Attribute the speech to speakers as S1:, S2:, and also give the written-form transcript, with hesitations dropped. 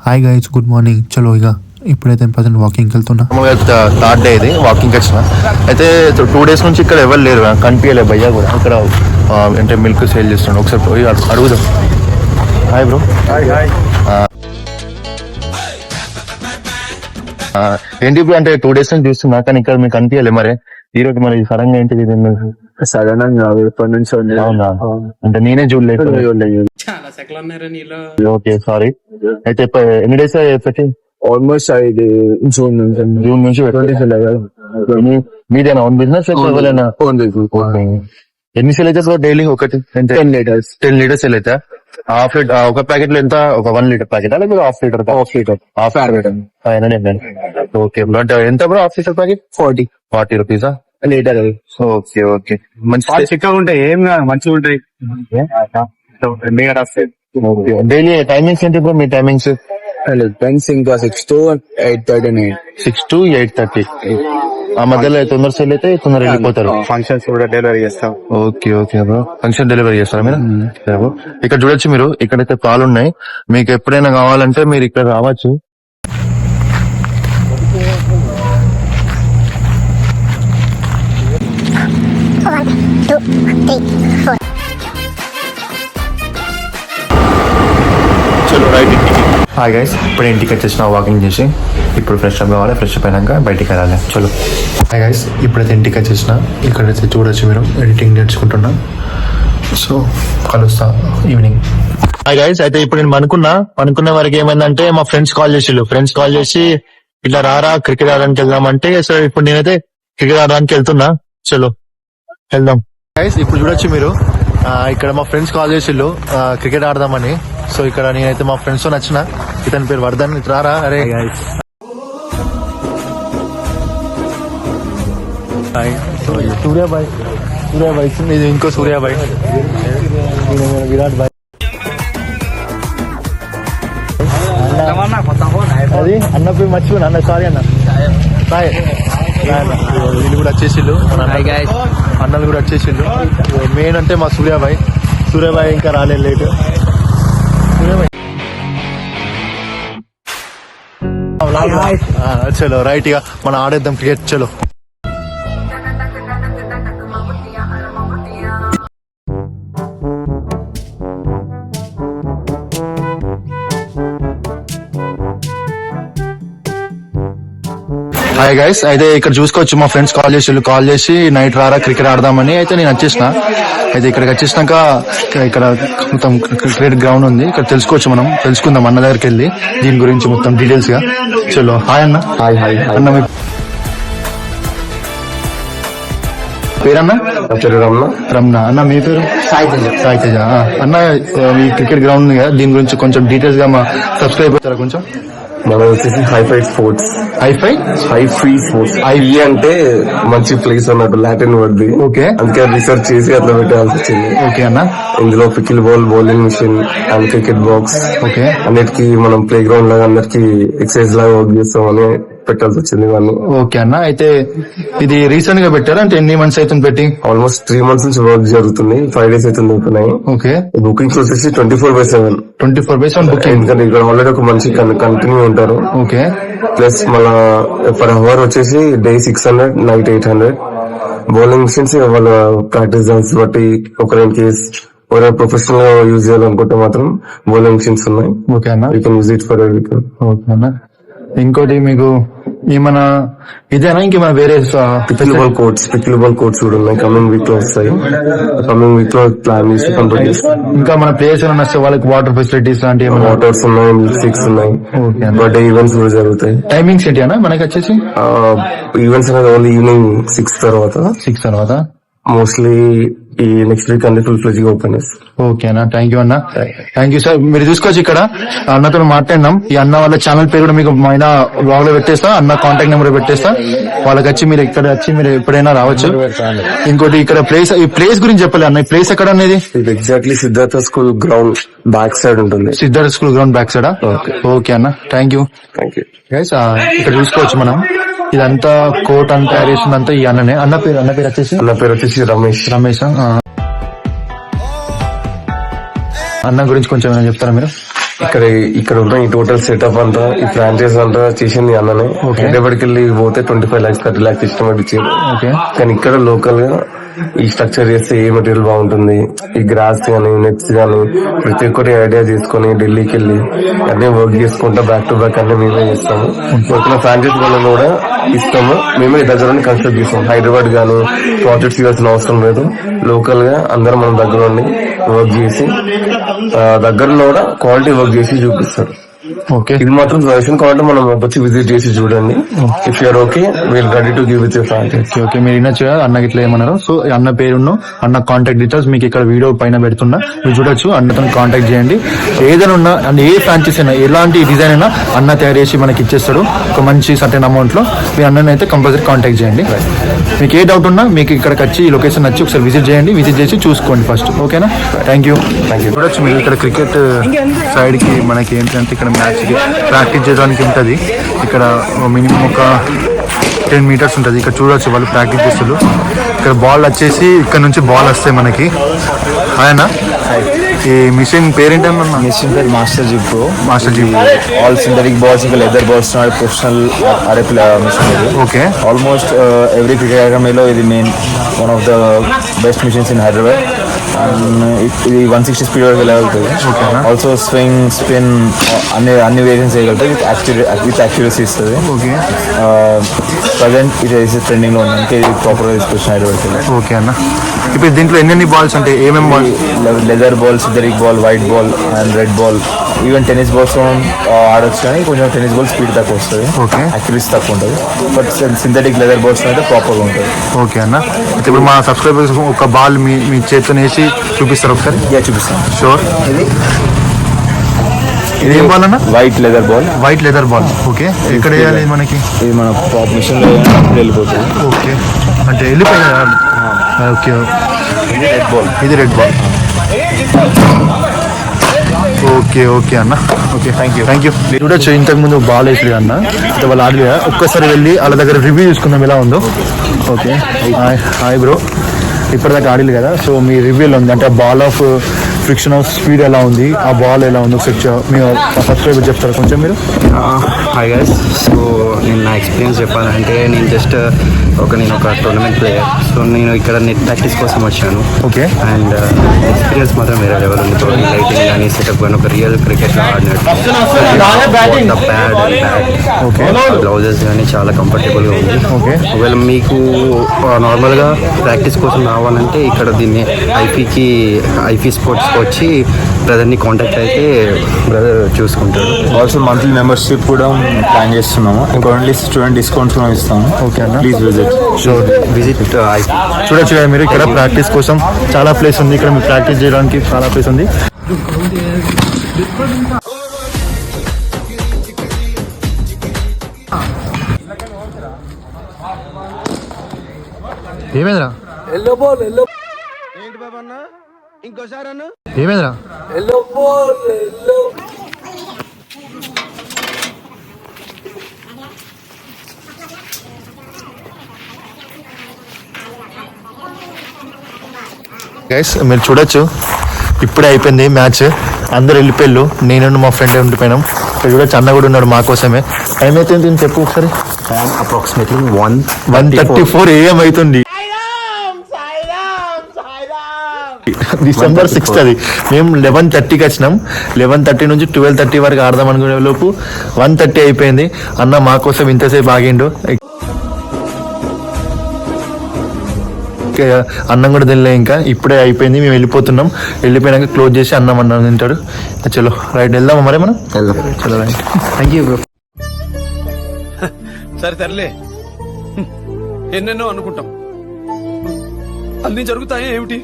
S1: Hi guys, good morning. చలో ఇక ఇప్పుడైతే ప్రజెంట్ వాకింగ్కి వెళ్తున్నా.
S2: థర్డ్ డే ఇది వాకింగ్కి వచ్చిన. అయితే 2 days నుంచి ఇక్కడ ఎవరు లేరు, కనిపించలేదు భయ్యా కూడా. ఇక్కడ అంటే మిల్క్ సేల్ చేస్తున్నాడు. ఒకసారి పోయి అడుగుదాం. Hi bro. ఏంటి ఇప్పుడు అంటే 2 days నుంచి చూస్తున్నా, కానీ ఇక్కడ మీకు కనిపించలేదు. మరి ఈ రోజు మరి సడన్ గా ఏంటి?
S3: సడన్ గా ఎప్పటి నుంచి
S2: అవునా? అంటే నేనే చూడలేదు.
S4: చాలా సెకలు ఉన్నారా నీలో?
S2: Okay, sorry. అయితే ఎన్ని డేస్ పెట్టి?
S3: ఆల్మోస్ట్ జూన్ నుంచి
S2: మీదేనా ఓన్ బిజినెస్? ఎన్ని సెల్ అయితే డైలీ? ఒకటి 10 లీటర్స్ సెల్ అయితే హాఫ్ లీటర్ ఒక ప్యాకెట్ లో ఎంత? ఒక 1 లీటర్ ప్యాకెట్ అలాగే half litre? Half okay bro. అంటే ఎంత బ్రో హాఫ్ లీటర్ ప్యాకెట్? 40 రూపీసా
S3: లీటర్?
S2: Okay okay. మంచి
S3: చిక్కగా ఉంటాయి, ఏం మంచిగా ఉంటాయి.
S2: డైలీ టైమింగ్స్ ఏంటి బ్రో? మీ టైమింగ్స్?
S3: పెన్స్ ఇంకా 6 to 8:30.
S2: 6 to 8:30. ఆ మధ్యలో తొందర సెల్ అయితే తొందర వెళ్ళిపోతారు.
S3: ఫంక్షన్స్ కూడా డెలివరీ చేస్తాం.
S2: Okay okay bro. Function delivery చేస్తారా మీరు? ఇక్కడ చూడొచ్చు మీరు, ఇక్కడైతే పాలు ఉన్నాయి. మీకు ఎప్పుడైనా కావాలంటే మీరు ఇక్కడ రావచ్చు. హాయ్ గైస్, ఇప్పుడు ఇంటికి వచ్చేసిన వాకింగ్ చేసి. ఇప్పుడు ఫ్రెష్ అప్ కావాలి, ఫ్రెష్ అప్ అయినాక బయటికి వెళ్ళాలి. చలో. హాయ్ గైస్, ఇప్పుడైతే ఇంటికి వచ్చేసిన. ఇక్కడైతే చూడొచ్చు మీరు, ఎడిటింగ్ నేర్చుకుంటున్నా. సో కలుస్తా ఈవినింగ్. హాయ్ గైస్, అయితే ఇప్పుడు నేను అనుకున్న వరకు ఏమైందంటే మా ఫ్రెండ్స్ కాల్ చేసి ఇట్లా రారా క్రికెట్ ఆడడానికి వెళ్దామంటే, సో ఇప్పుడు నేనైతే క్రికెట్ ఆడడానికి వెళ్తున్నా. చలో వెళ్దాం. గైస్, ఇప్పుడు చూడొచ్చు మీరు, ఇక్కడ మా ఫ్రెండ్స్ కాల్ చేసిళ్ళు క్రికెట్ ఆడదామని. సో ఇక్కడ నేనైతే మా ఫ్రెండ్స్ తో నచ్చిన. ఇతని పేరు వర్ధన్. రారా. అరే సూర్యాబాయ్ ఇది ఇంకో సూర్యాబాయ్, విరాట్ బాయ్. అది అన్న పేరు మర్చిపోయినా అన్న, సారీ అన్న. బాయ్. వీళ్ళు కూడా వచ్చేసిళ్ళు, అన్నలు కూడా వచ్చేసిళ్ళు. మెయిన్ అంటే మా సూర్యాబాయ్ ఇంకా రాలేదు, లేట్. చలో రైట్, ఇక మనం ఆడేద్దాం క్రికెట్. చలో. హాయ్ గైస్, అయితే ఇక్కడ చూసుకోవచ్చు మా ఫ్రెండ్స్ కాల్ చేసి నైట్ రారా క్రికెట్ ఆడదామని. అయితే నేను వచ్చేసిన. అయితే ఇక్కడికి వచ్చేసినాక ఇక్కడ మొత్తం క్రికెట్ గ్రౌండ్ ఉంది, ఇక్కడ తెలుసుకుందాం అన్న దగ్గరికి వెళ్ళి దీని గురించి మొత్తం డీటెయిల్స్ గా. చలో. హాయ్ అన్న.
S3: హాయ్
S2: అన్న, మీ పేరన్నా? రమణ. అన్న మీ పేరు? సాయి తేజ. అన్న, ఈ క్రికెట్ గ్రౌండ్ ఉంది కదా, దీని గురించి కొంచెం డీటెయిల్స్ గా మా సబ్స్క్రైబ్ అవుతారా కొంచెం?
S5: మనం వచ్చేసి హైఫై స్పోర్ట్స్. ఐ అంటే మంచి ప్లేస్ అన్నట్టు, లాటిన్ వర్డ్.
S2: ఓకే.
S5: అందుకే రీసెర్చ్ చేసి అట్లా పెట్టాల్సి వచ్చింది.
S2: ఓకే అన్న.
S5: ఇందులో pickle ball, bowling machine and cricket box
S2: okay
S5: అన్నిటికీ మనం ప్లే గ్రౌండ్ లాగా అందరికి ఎక్సర్సైజ్ లాగా వర్క్ చేస్తామని పెట్టాల్సి వచ్చింది ఇవన్నీ.
S2: ఓకే అన్న. అయితే ఇది రీసెంట్ గా పెట్టారా? అంటే ఎన్ని మంత్స్ అవుతుంది పెట్టి?
S5: ఆల్మోస్ట్ 3 months నుంచి వర్క్ జరుగుతుంది. 5 days అవుతుంది ఓపెన్.
S2: ఓకే.
S5: బుకింగ్స్ వచ్చేసి 24/7.
S2: 24/7 బుకింగ్.
S5: ఎందుకంటే ఇక్కడ ఆల్రెడీ ఒక మంచి కంటిన్యూ ఉంటారు.
S2: ఓకే.
S5: ప్లస్ మళ్ళా పర్ అవర్ వచ్చేసి డే 600, నైట్ 800. బౌలింగ్ మిషన్స్ వాళ్ళ ప్రాక్టీస్ దాన్స్ బట్టి ఒకరి కేస్ ఎవరైనా ప్రొఫెషనల్ గా యూజ్ చేయాలనుకుంటే మాత్రం బౌలింగ్ మిషన్స్ ఉన్నాయి.
S2: ఓకే అన్న.
S5: You can use it for everything.
S2: Okay అన్న. ఇంకోటి మీకు ఏమన్నా ఇదేనా ఇంకేమైనా వేరే?
S5: పికిల్ బాల్ కోర్ట్స్ కూడా ఉన్నాయి. కమింగ్ వీక్ లో వస్తాయి. కమింగ్ వీక్ లో ప్లాన్ చేసి కంప్లీట్ చేస్తాం.
S2: ఇంకా మన ప్లేయర్స్ ఏమైనా వస్తే వాళ్ళకి వాటర్ ఫెసిలిటీస్ లాంటి
S5: వాటర్స్ ఉన్నాయి, మిల్క్ షేక్స్ ఉన్నాయి. బర్త్డే ఈవెంట్స్ కూడా జరుగుతాయి.
S2: టైమింగ్స్ ఏంటి అన్న మనకి వచ్చేసి?
S5: ఈవెంట్స్ అనేది ఓన్లీ ఈవినింగ్ 6 తర్వాత. మోస్ట్లీ ఈ నెక్స్ట్ వీక్ అన్ని ఫుల్ ఫ్లెజ్ గా ఓపెన్ చేస్తారు.
S2: ఓకే అన్న, థ్యాంక్ యూ అన్న. Thank you sir. మీరు చూసుకోవచ్చు ఇక్కడ అన్నతో మాట్లాడినాం. ఈ అన్న వాళ్ళ ఛానల్ పేరు కూడా మీకు మైన బ్లాగ్ లో పెట్టేస్తా, అన్న కాంటాక్ట్ నెంబర్ పెట్టేస్తా. వాళ్ళకి వచ్చి మీరు ఇక్కడ వచ్చి మీరు ఎప్పుడైనా రావచ్చు. ఇంకోటి ఇక్కడ ఈ ప్లేస్ గురించి చెప్పాలి అన్న, ఈ ప్లేస్ ఎక్కడ అనేది?
S5: ఇది exactly Siddhartha school ground back side ఉంటుంది.
S2: Siddhartha school ground back side. Okay అన్న, థ్యాంక్ యూ. గైస్, ఇక్కడ చూసుకోవచ్చు మనం ఇదంతా కోట్ అంతా తయారు చేసిందంతా ఈ అన్ననే. అన్న పేరు వచ్చేసి రమేష్. అన్న గురించి కొంచెం ఏమైనా చెప్తారా మీరు?
S5: ఇక్కడ ఉన్న ఈ టోటల్ సెటప్ అంతా ఈ ఫ్రాంచైజ్ అంతా చేసింది అన్ననే. హైదరాబాద్కి వెళ్ళి పోతే 25 lakhs 30 lakhs ఇష్టం ఇచ్చారు. కానీ ఇక్కడ లోకల్ గా ఈ స్ట్రక్చర్ చేస్తే ఏ మెటీరియల్ బాగుంటుంది, ఈ గ్రాస్ గానీ నెట్స్ గానీ ప్రతి ఒక్కటి ఐడియా తీసుకొని ఢిల్లీకి వెళ్ళి అన్ని వర్క్ చేసుకుంటా బ్యాక్ టు బ్యాక్ అన్ని మేమే చేస్తాము. వచ్చిన ఫ్రాంచైజ్ వాళ్ళని కూడా ఇస్తాము. మేమే దగ్గర కన్స్ట్రక్ట్ చేస్తాం. హైదరాబాద్ గానీ ప్రాజెక్ట్స్ ఇవ్వాల్సిన అవసరం లేదు. లోకల్ గా అందరం మన దగ్గర ఉండి వర్క్ చేసి దగ్గరలో కూడా క్వాలిటీ వర్క్ చేసి చూపిస్తారు.
S2: ఓకే,
S5: ఇది మాత్రం సజెషన్ కావాలంటే మనం వచ్చి విజిట్ చేసి చూడండి. If you're okay we'll ready to give with your franchise.
S2: Okay, మీరు వినొచ్చు కదా అన్నకి ఇట్లా ఏమన్నారు. సో అన్న పేరును అన్న కాంటాక్ట్ డీటెయిల్స్ మీకు ఇక్కడ వీడియో పైన పెడుతున్నా, మీరు చూడొచ్చు. అన్నతో కాంటాక్ట్ చేయండి. ఏదైనా ఉన్నా అంటే ఏ ఫ్రాంచైజ్ అయినా ఎలాంటి డిజైన్ అయినా అన్న తయారు చేసి మనకి ఇచ్చేస్తాడు ఒక మంచి సర్టెన్ అమౌంట్ లో. మీ అన్నని అయితే కంపల్సరీ కాంటాక్ట్ చేయండి. మీకు ఏ డౌట్ ఉన్నా మీకు ఇక్కడికి వచ్చి ఈ లొకేషన్ వచ్చి ఒకసారి విజిట్ చేయండి. విజిట్ చేసి చూసుకోండి ఫస్ట్. ఓకేనా, థ్యాంక్ యూ. చూడొచ్చు మీరు ఇక్కడ క్రికెట్ సైడ్ కి మనకి ఏంటంటే ఇక్కడ మ్యాచ్ ప్రాక్టీస్ చేయడానికి ఉంటుంది. ఇక్కడ మినిమం ఒక 10 meters ఉంటుంది. ఇక్కడ చూడొచ్చు వాళ్ళు ప్రాక్టీస్ చేస్తారు. ఇక్కడ బాల్ వచ్చేసి ఇక్కడ నుంచి బాల్ వస్తాయి మనకి. ఆయన ఈ మిషన్ పేరేంటన్నా?
S6: మిషన్ పేరు master zip.
S2: Master zip
S6: all synthetic balls ఇంకా లెదర్ బాల్స్ ప్రొఫెషనల్ ఆడే మిషన్ ఇది.
S2: ఓకే,
S6: ఆల్మోస్ట్ ఎవ్రీ క్రికెట్ అకాడమీలో ఇది main one of the best machines in Hyderabad. ఇది 160 స్పీడ్ వరకు వెళ్ళగలుగుతుంది. ఆల్సో స్వింగ్ స్పిన్ అన్ని వేరియంట్స్ చేయగలుగుతాయి. విత్ యాక్యురసీ ఇస్తుంది.
S2: ఓకే,
S6: ప్రజెంట్ ఇది ట్రెండింగ్ లో ఉంది. ఇది ప్రాపర్ గా తీసుకొచ్చిన హైదరాబాద్.
S2: ఓకే అన్న. ఇప్పుడు దీంట్లో ఎన్ని బాల్స్ ఉంటాయి? ఏమేమి ball?
S6: Leather ball, synthetic ball, white ball and red ball. Even tennis balls ఆడొచ్చు, కానీ కొంచెం టెన్నిస్ బాల్ స్పీడ్ తక్కువ వస్తుంది.
S2: ఓకే,
S6: యాక్యురసీ తక్కువ ఉంటుంది. బట్ సింథటిక్ లెదర్ బాల్స్ అయితే ప్రాపర్గా ఉంటుంది.
S2: ఓకే అన్న. అయితే ఇప్పుడు మా సబ్స్క్రైబర్స్ ఒక బాల్ మీ చేతితో వేసి చూపిస్తారు ఒకసారి?
S6: చూపిస్తాను.
S2: షూర్. ఇది ఏం బాల్ అన్న?
S6: White leather ball.
S2: White leather ball. Okay, ఎక్కడ వేయాలి మనకి?
S6: ఇది మన పాప్ మిషన్ లో వెళ్ళిపోతుంది.
S2: ఓకే, అంటే వెళ్ళిపోయింది. ఓకే,
S6: ఇది రెడ్ బాల్.
S2: ఇది రెడ్ బాల్. ఓకే ఓకే అన్న. Okay, thank you. చూడొచ్చు ఇంతకు ముందు బాల్ వేసి అన్న అంటే వాళ్ళు ఆడలే. ఒక్కసారి వెళ్ళి వాళ్ళ దగ్గర రివ్యూ చూసుకుందాం ఎలా ఉందో. Okay, hi bro. ఇప్పటిదాకా ఆడలేదు కదా, సో మీ రివ్యూలో ఉంది అంటే ball of friction of speed ఎలా ఉంది, ఆ బాల్ ఎలా ఉంది ఒకసారి మీ సబ్స్క్రైబర్ చెప్తారా కొంచెం మీరు?
S7: Hi guys. సో నేను నా ఎక్స్పీరియన్స్ చెప్పాలంటే నేను ఒక టోర్నమెంట్ ప్లేయర్. సో నేను ఇక్కడ నెట్ ప్రాక్టీస్ కోసం వచ్చాను.
S2: ఓకే,
S7: అండ్ ఎక్స్పీరియన్స్ మాత్రం వేరే లెవెల్ ఉంది. లైటింగ్ కానీ సెటప్ కానీ ఒక రియల్ క్రికెట్లో ఆడినట్టు. Pad and bat,
S2: okay,
S7: gloves కానీ చాలా కంఫర్టబుల్గా ఉంది.
S2: ఓకే,
S7: ఒకవేళ మీకు నార్మల్గా ప్రాక్టీస్ కోసం రావాలంటే ఇక్కడ దీన్ని ఐఫీ స్పోర్ట్స్కి వచ్చి బ్రదర్ని కాంటాక్ట్ అయితే బ్రదర్ చూసుకుంటారు.
S6: ఆల్సో మంత్లీ మెంబర్షిప్ కూడా ప్లాన్ చేస్తున్నాము. ఇంకా ఓన్లీ స్టూడెంట్ డిస్కౌంట్స్ కూడా ఇస్తాము.
S2: ఓకే అన్న,
S6: ప్లీజ్ విజిట్.
S7: విజిట్ ఐఫీ.
S2: చూడొచ్చు కదా మీరు ఇక్కడ ప్రాక్టీస్ కోసం చాలా ప్లేస్ ఉంది. ఇక్కడ మీరు ప్రాక్టీస్ చేయడానికి చాలా ప్లేస్ ఉంది. ఏమేంద్రా?
S4: ఏంటి బాబా అన్న ఇంకోసారి అన్న
S2: ఏమేంద్రా? గైస్ మీరు చూడొచ్చు ఇప్పుడే అయిపోయింది మ్యాచ్. అందరు వెళ్ళిపోయారు, నేను మా ఫ్రెండ్ ఉండిపోయినాం. ఇక్కడ చూడొచ్చు అన్న కూడా ఉన్నాడు మా కోసమే. టైం అయితే చెప్పు ఒకసారి.
S7: అప్రాక్సిమేట్లీ
S2: 1:34 AM అవుతుంది. December 6th అది. మేము 11:30కి వచ్చినాం. 11:30 నుంచి 12:30 వరకు ఆడదాం అనుకునే లోపు 1:30 అయిపోయింది. అన్న మా కోసం ఇంతసేపు ఆగిండు. అన్నం కూడా తినలే, ఇంకా ఇప్పుడే అయిపోయింది. మేము వెళ్ళిపోతున్నాం. వెళ్ళిపోయినాక క్లోజ్ చేసి అన్నం తింటాడు. చలో రైట్ వెళ్దామా మరి మనం? చలో రైట్. Thank you bro.
S4: సరే తరలే, ఎన్నెన్నో అనుకుంటాం, అన్ని జరుగుతాయి ఏమిటి?